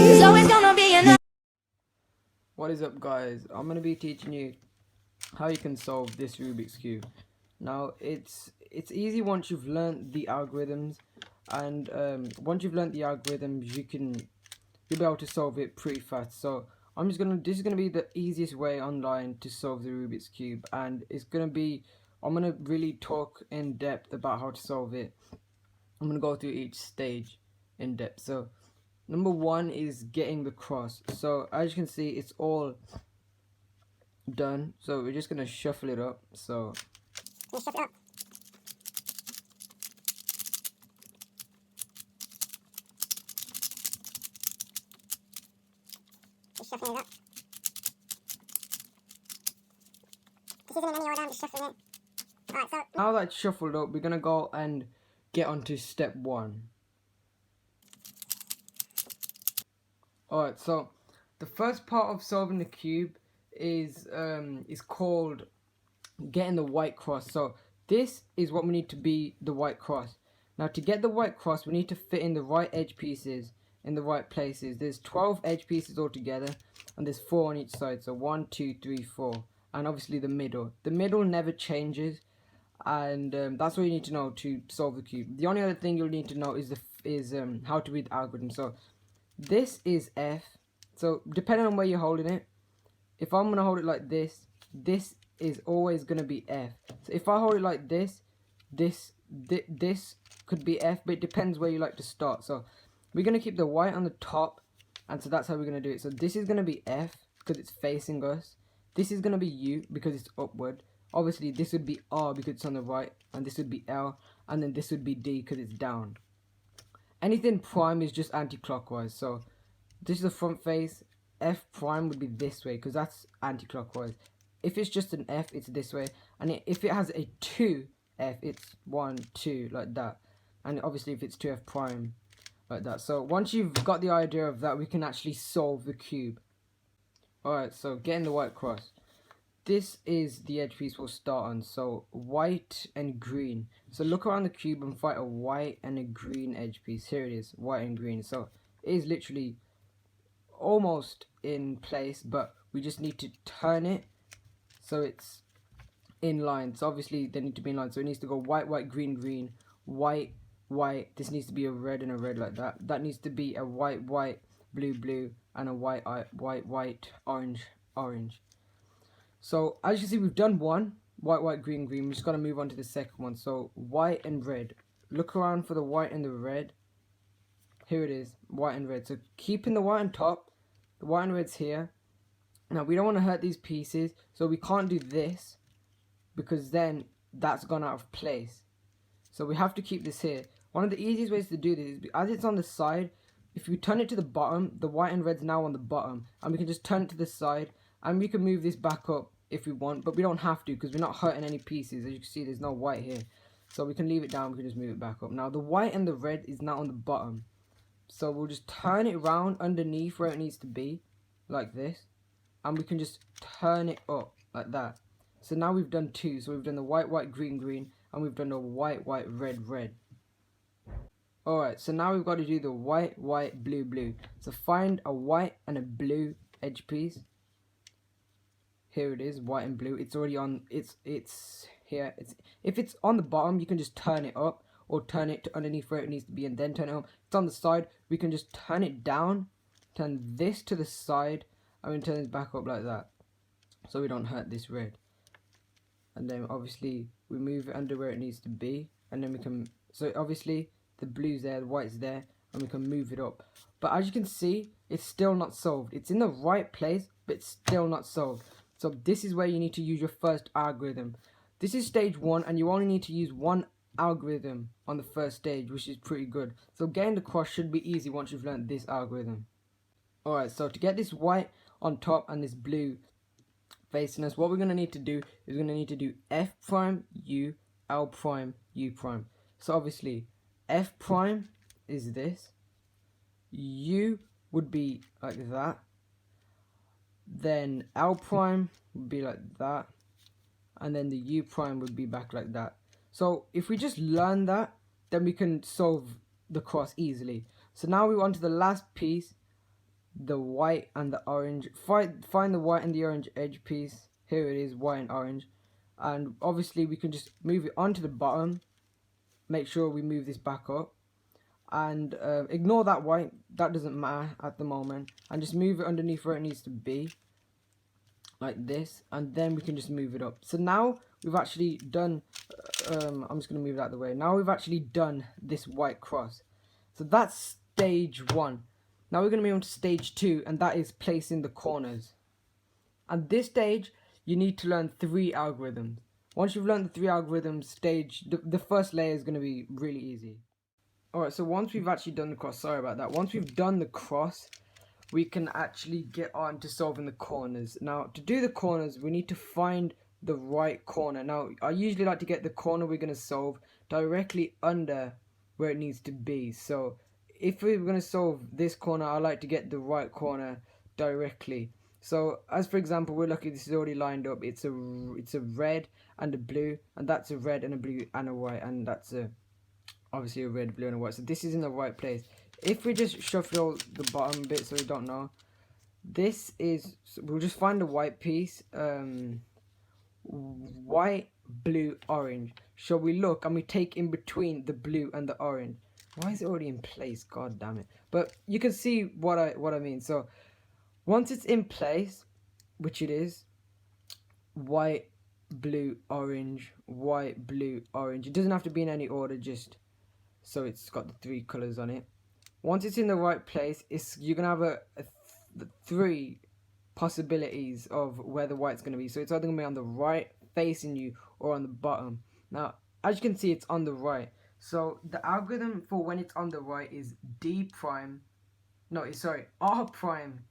There's always gonna be another. What is up, guys? I'm going to be teaching you how you can solve this Rubik's Cube. Now it's easy once you've learned the algorithms, and once you've learned the algorithms you'll be able to solve it pretty fast. So this is gonna be the easiest way online to solve the Rubik's Cube, and I'm gonna really talk in depth about how to solve it. I'm gonna go through each stage in depth. So number one is getting the cross. So as you can see, it's all done. So we're just gonna shuffle it up. So shuffle it up. Just shuffling it up. This isn't in any order, I'm just shuffling it. Alright, so now that's shuffled up, we're gonna go and get onto step one. Alright, so the first part of solving the cube is called getting the white cross. So this is what we need to be the white cross. Now to get the white cross, we need to fit in the right edge pieces in the right places. There's 12 edge pieces altogether, and there's 4 on each side. So 1, 2, 3, 4, and obviously the middle. The middle never changes, and that's what you need to know to solve the cube. The only other thing you'll need to know is how to read the algorithm. So this is F. So depending on where you're holding it, if I'm gonna hold it like this, this is always gonna be F. So if I hold it like this could be F, but it depends where you like to start. So we're gonna keep the white on the top, and so that's how we're gonna do it. So this is gonna be F because it's facing us. This is gonna be U because it's upward. Obviously this would be R because it's on the right, and this would be L, and then this would be D because it's down. Anything prime is just anti-clockwise. So this is the front face. F prime would be this way because that's anti-clockwise. If it's just an F, it's this way, and if it has a 2F, it's 1, 2, like that. And obviously if it's 2F prime, like that. So once you've got the idea of that, we can actually solve the cube. Alright, so getting the white cross. This is the edge piece we'll start on. So white and green. So look around the cube and find a white and a green edge piece. Here it is, white and green. So it is literally almost in place, but we just need to turn it so it's in line. So obviously they need to be in line. So it needs to go white, white, green, green, white, white. This needs to be a red and a red like that. That needs to be a white, white, blue, blue, and a white, white, white, orange, orange. So as you can see, we've done one, white, white, green, green. We just got to move on to the second one. So white and red. Look around for the white and the red. Here it is, white and red. So keeping the white on top, the white and red's here. Now we don't want to hurt these pieces, so we can't do this because then that's gone out of place. So we have to keep this here. One of the easiest ways to do this is, as it's on the side, if you turn it to the bottom, the white and red's now on the bottom, and we can just turn it to the side, and we can move this back up if we want, but we don't have to because we're not hurting any pieces. As you can see, there's no white here, so we can leave it down. We can just move it back up. Now the white and the red is now on the bottom, so we'll just turn it around underneath where it needs to be, like this, and we can just turn it up like that. So now we've done two. So we've done the white, white, green, green, and we've done the white, white, red, red. Alright, so now we've got to do the white, white, blue, blue. So find a white and a blue edge piece. Here it is, white and blue. It's already on, it's here. If it's on the bottom, you can just turn it up, or turn it to underneath where it needs to be and then turn it up. If it's on the side, we can just turn it down, turn this to the side, and then turn it back up like that, so we don't hurt this red. And then obviously we move it under where it needs to be, and then we can, so obviously the blue's there, the white's there, and we can move it up. But as you can see, it's still not solved. It's in the right place, but it's still not solved. So this is where you need to use your first algorithm. This is stage one, and you only need to use one algorithm on the first stage, which is pretty good. So getting the cross should be easy once you've learned this algorithm. Alright, so to get this white on top and this blue facing us, what we're going to need to do is we're going to need to do F prime, U, L prime, U prime. So obviously F prime is this, U would be like that, then L prime would be like that, and then the U prime would be back like that. So if we just learn that, then we can solve the cross easily. So now we want to the last piece, the white and the orange. Find the white and the orange edge piece. Here it is, white and orange. And obviously we can just move it onto the bottom. Make sure we move this back up. And ignore that white, that doesn't matter at the moment. And just move it underneath where it needs to be. Like this. And then we can just move it up. So now we've actually done, I'm just going to move it out of the way. Now we've actually done this white cross. So that's stage 1. Now we're going to move on to stage 2, and that is placing the corners. And this stage, you need to learn 3 algorithms. Once you've learned the 3 algorithms, the first layer is going to be really easy. Alright, so once we've actually done the cross, sorry about that. Once we've done the cross, we can actually get on to solving the corners. Now, to do the corners, we need to find the right corner. Now, I usually like to get the corner we're going to solve directly under where it needs to be. So, if we're going to solve this corner, I like to get the right corner directly. So, as for example, we're lucky this is already lined up. It's a red and a blue, and that's a red and a blue and a white, and that's obviously a red, blue, and a white. So this is in the right place. If we just shuffle the bottom bit so we don't know, this is, so we'll just find the white piece. White, blue, orange. Shall we look and we take in between the blue and the orange? Why is it already in place? God damn it. But you can see what I mean. So once it's in place, which it is, white, blue, orange, white, blue, orange. It doesn't have to be in any order, just so it's got the 3 colors on it. Once it's in the right place, you're gonna have 3 possibilities of where the white's gonna be. So it's either gonna be on the right facing you or on the bottom. Now, as you can see, it's on the right. So the algorithm for when it's on the right is R prime,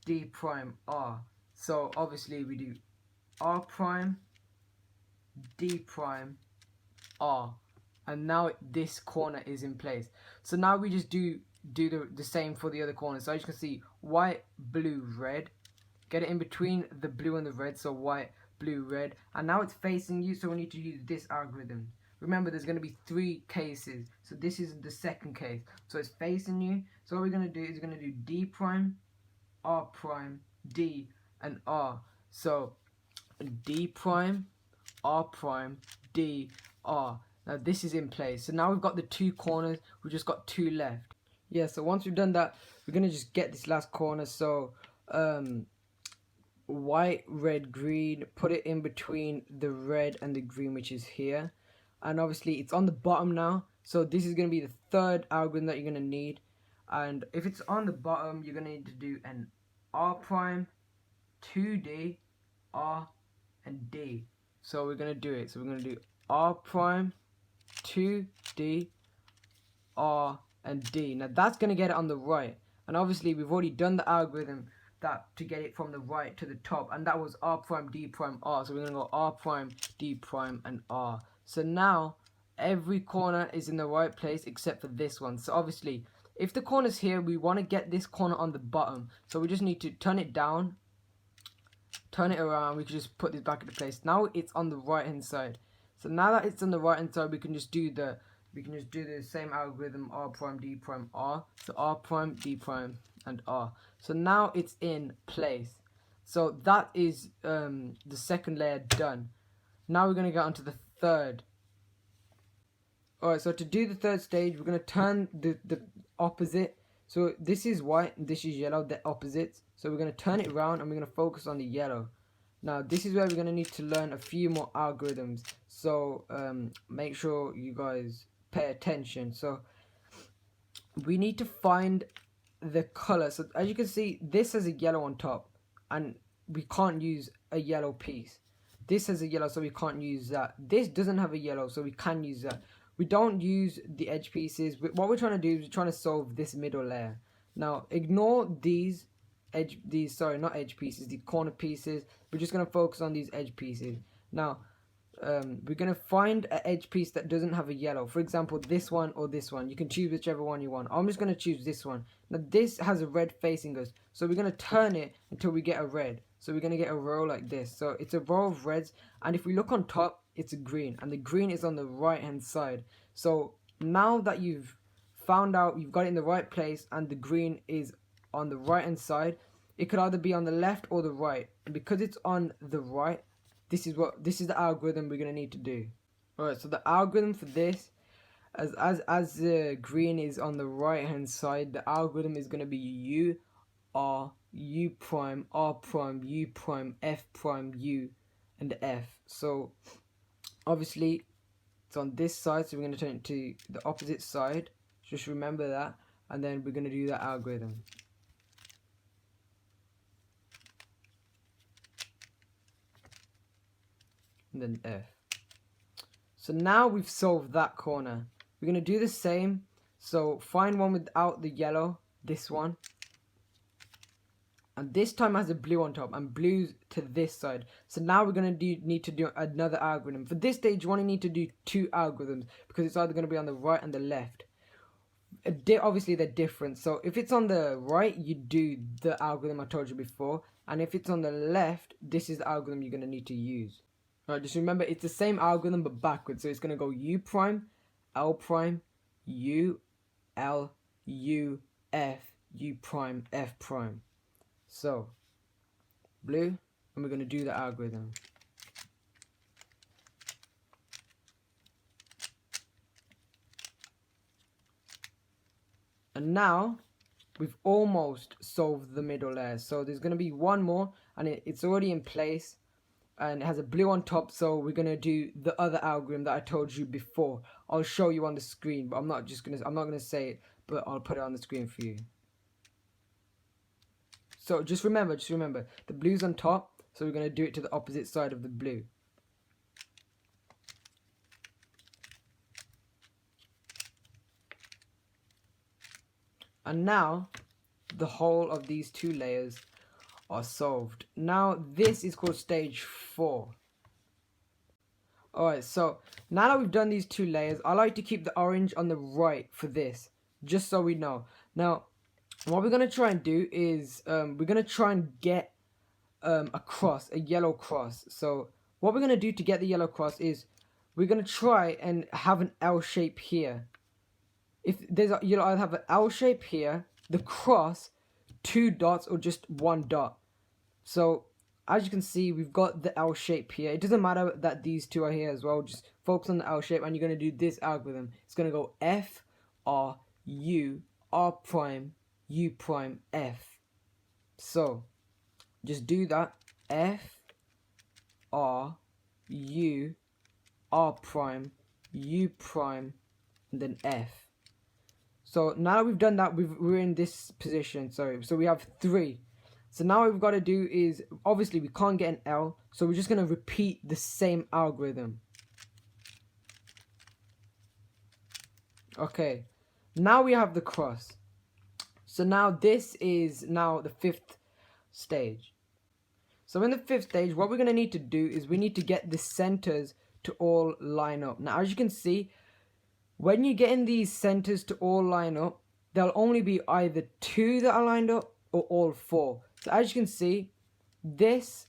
D prime, R. So obviously we do R prime, D prime, R. And now this corner is in place. So now we just do the same for the other corners. So as you can see, white, blue, red. Get it in between the blue and the red. So white, blue, red. And now it's facing you, so we need to use this algorithm. Remember, there's going to be 3 cases. So this is the second case. So it's facing you. So what we're going to do is we're going to do D prime, R prime, D, and R. So D prime, R prime, D, R. Now this is in place. So now we've got the 2 corners. We've just got 2 left. Yeah, so once we've done that, we're going to just get this last corner. So white, red, green. Put it in between the red and the green, which is here. And obviously it's on the bottom now. So this is going to be the 3rd algorithm that you're going to need. And if it's on the bottom, you're going to need to do an R prime, 2D, R, and D. So we're going to do it. So we're going to do R prime, 2D, R, and D. Now that's going to get it on the right. And obviously we've already done the algorithm that to get it from the right to the top. And that was R prime, D prime, R. So we're going to go R prime, D prime, and R. So now every corner is in the right place except for this one. So obviously if the corner's here, we want to get this corner on the bottom. So we just need to turn it down, turn it around. We can just put this back into place. Now it's on the right hand side. So now that it's on the right hand side, we can just do the same algorithm, R prime, D prime, R. So R prime, D prime, and R. So now it's in place. So that is the second layer done. Now we're going to get onto the 3rd. Alright, so to do the 3rd stage, we're going to turn the opposite. So this is white and this is yellow, they're opposites. So we're going to turn it around and we're going to focus on the yellow. Now this is where we're going to need to learn a few more algorithms. So make sure you guys pay attention. So we need to find the color. So as you can see, this has a yellow on top and we can't use a yellow piece. This has a yellow, so we can't use that. This doesn't have a yellow, so we can use that. We don't use the edge pieces. What we're trying to do is we're trying to solve this middle layer. Now ignore these not edge pieces, the corner pieces. We're just going to focus on these edge pieces. Now we're going to find an edge piece that doesn't have a yellow. For example, this one or this one. You can choose whichever one you want. I'm just going to choose this one. Now this has a red facing us, so we're going to turn it until we get a red. So we're going to get a row like this. So it's a row of reds, and if we look on top, it's a green, and the green is on the right hand side. So now that you've found out, you've got it in the right place, and the green is on the right hand side, it could either be on the left or the right. And because it's on the right, this is the algorithm we're gonna need to do. Alright, so the algorithm for this, as green is on the right hand side, the algorithm is gonna be U, R, U prime, R prime, U prime, F prime, U, and F. So obviously it's on this side, so we're going to turn it to the opposite side. Just remember that, and then we're going to do that algorithm. And then F. So now we've solved that corner. We're going to do the same. So find one without the yellow, this one. And this time has a blue on top, and blue's to this side. So now we're going to need to do another algorithm. For this stage, you only need to do 2 algorithms, because it's either going to be on the right and the left. Obviously, they're different. So if it's on the right, you do the algorithm I told you before. And if it's on the left, this is the algorithm you're going to need to use. Alright, just remember, it's the same algorithm but backwards. So it's going to go U prime, L prime, U, L, U, F, U prime, F prime. So, blue, and we're going to do the algorithm. And now, we've almost solved the middle layer. So there's going to be one more, and it's already in place, and it has a blue on top. So we're going to do the other algorithm that I told you before. I'll show you on the screen, but I'm not going to say it, but I'll put it on the screen for you. So just remember, the blue's on top, so we're going to do it to the opposite side of the blue. And now, the whole of these 2 layers are solved. Now, this is called stage 4. Alright, so now that we've done these 2 layers, I like to keep the orange on the right for this, just so we know. Now, what we're going to try and do is, we're going to try and get a cross, a yellow cross. So what we're going to do to get the yellow cross is, we're going to try and have an L shape here. If you'll either have an L shape here, the cross, 2 dots, or just 1 dot. So as you can see, we've got the L shape here. It doesn't matter that these 2 are here as well. Just focus on the L shape, and you're going to do this algorithm. It's going to go F, R, U, R prime, U prime, F. So just do that. F, R, U, R prime, U prime, and then F. So now that we've done that, we're in this position. So we have 3. So now what we've got to do is, obviously we can't get an L, so we're just going to repeat the same algorithm. Okay, now we have the cross. So now this is now the 5th stage. So in the 5th stage, what we're going to need to do is we need to get the centers to all line up. Now as you can see, when you get in these centers to all line up, there'll only be either 2 that are lined up or all 4. So as you can see, this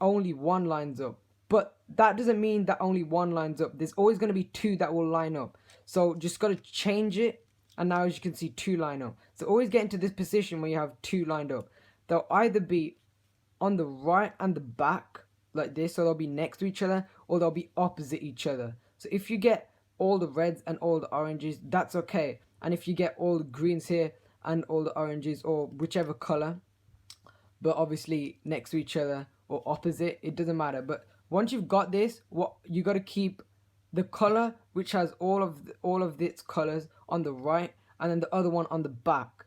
only 1 lines up. But that doesn't mean that only 1 lines up. There's always going to be 2 that will line up. So just got to change it. And now as you can see, 2 line up. So always get into this position where you have 2 lined up. They'll either be on the right and the back, like this. So they'll be next to each other, or they'll be opposite each other. So if you get all the reds and all the oranges, that's okay. And if you get all the greens here and all the oranges, or whichever color, but obviously next to each other or opposite, it doesn't matter. But once you've got this, what you got to keep the color which has all of its colors on the right, and then the other one on the back.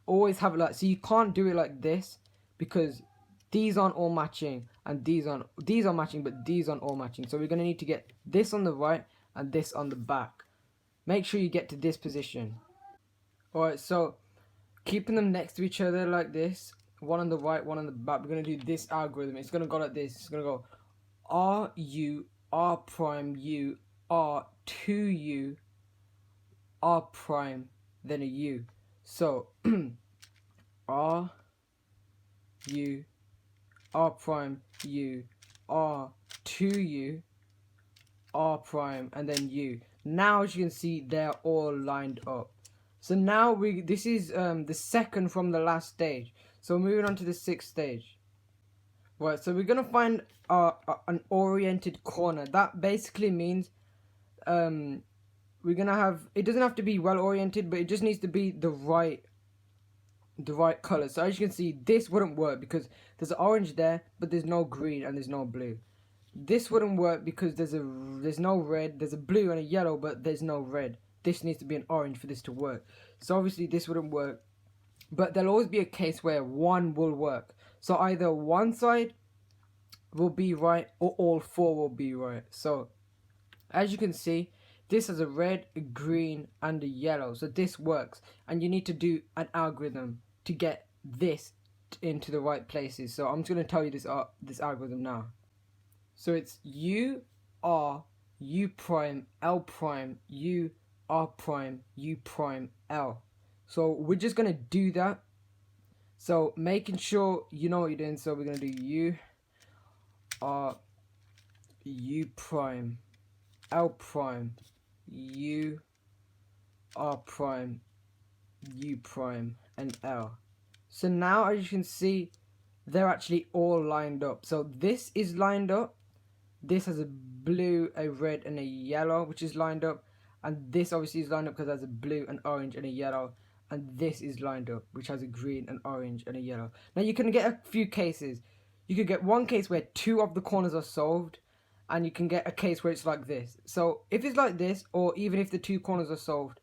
Always have it like, so you can't do it like this, because these aren't all matching and these are matching, but these aren't all matching. So we're going to need to get this on the right and this on the back. Make sure you get to this position. Alright, so keeping them next to each other like this, one on the right, one on the back, we're going to do this algorithm. It's going to go like this. It's going to go R, U, R prime, U, R, 2U, R prime, then a U. So R, U, R prime, U, R, 2U, R prime, and then U. Now as you can see, they're all lined up. So now this is the second from the last stage. So moving on to the sixth stage. Right, so we're gonna find an oriented corner. That basically means we're gonna have, it doesn't have to be well oriented, but it just needs to be the right color. So as you can see, this wouldn't work because there's an orange there, but there's no green and there's no blue. This wouldn't work because there's no red, there's a blue and a yellow, but there's no red. This needs to be an orange for this to work. So obviously this wouldn't work, but there'll always be a case where one will work. So either one side will be right or all four will be right. So as you can see, this has a red, a green and a yellow. So this works, and you need to do an algorithm to get this into the right places. So I'm just going to tell you this algorithm now. So it's U, R, U prime, L prime, U, R prime, U prime, L. So we're just going to do that. So making sure you know what you're doing. So we're going to do U, R, U prime, L prime, U, R prime, U prime, and L. So now as you can see, they're actually all lined up. So this is lined up. This has a blue, a red, and a yellow, which is lined up. And this obviously is lined up because it has a blue, an orange, and a yellow. And this is lined up, which has a green, an orange, and a yellow. Now you can get a few cases. You could get one case where two of the corners are solved, and you can get a case where it's like this. So if it's like this, or even if the two corners are solved,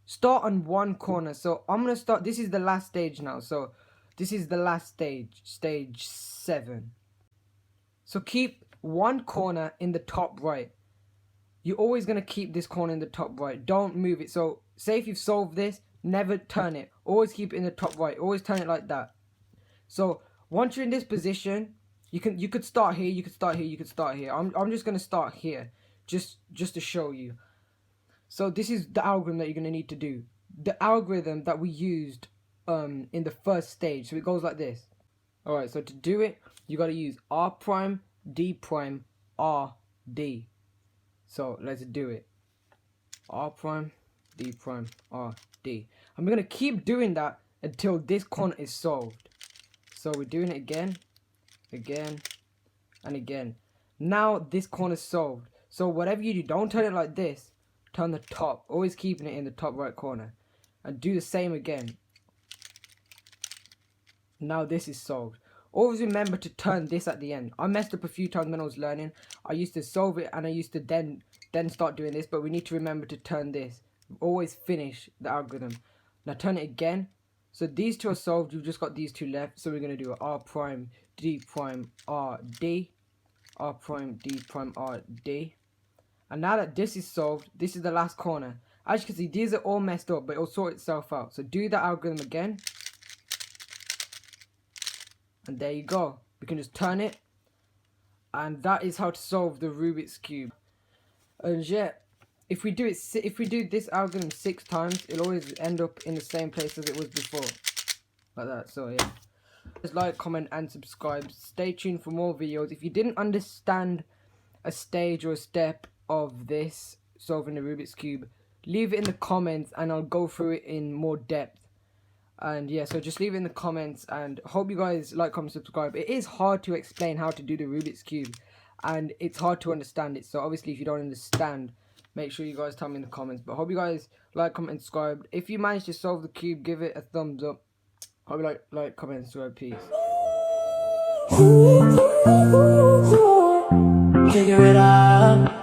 start on one corner. So I'm going to start, this is the last stage now. So this is the last stage, stage 7. So keep one corner in the top right. You're always going to keep this corner in the top right. Don't move it. So say if you've solved this, never turn it. Always keep it in the top right. Always turn it like that. So once you're in this position, you could start here, you could start here, you could start here. I'm just going to start here just to show you. So this is the algorithm that you're going to need to do. The algorithm that we used in the first stage. So it goes like this. Alright, so to do it, you got to use R prime, D prime, R, D. So let's do it. R prime, D prime, R, D. And we're going to keep doing that until this corner is solved. So we're doing it again, and again. Now this corner is solved. So whatever you do, don't turn it like this. Turn the top. Always keeping it in the top right corner. And do the same again. Now this is solved. Always remember to turn this at the end. I messed up a few times when I was learning. I used to solve it and I used to then start doing this. But we need to remember to turn this. Always finish the algorithm. Now turn it again. So these two are solved. You've just got these two left. So we're going to do R prime, D prime, R, D. R prime, D prime, R, D. And now that this is solved, this is the last corner. As you can see, these are all messed up, but it'll sort itself out. So do the algorithm again. And there you go. We can just turn it. And that is how to solve the Rubik's Cube. And yeah, if we do this algorithm 6 times, it'll always end up in the same place as it was before. Like that. So yeah. Just like, comment and subscribe. Stay tuned for more videos. If you didn't understand a stage or a step of this solving the Rubik's Cube, leave it in the comments and I'll go through it in more depth. And yeah, so just leave it in the comments, and hope you guys like, comment, subscribe. It is hard to explain how to do the Rubik's Cube, and it's hard to understand it. So obviously if you don't understand, make sure you guys tell me in the comments. But hope you guys like, comment, and subscribe. If you manage to solve the cube, give it a thumbs up. Hope you like, comment, and subscribe. Peace. Figure it out.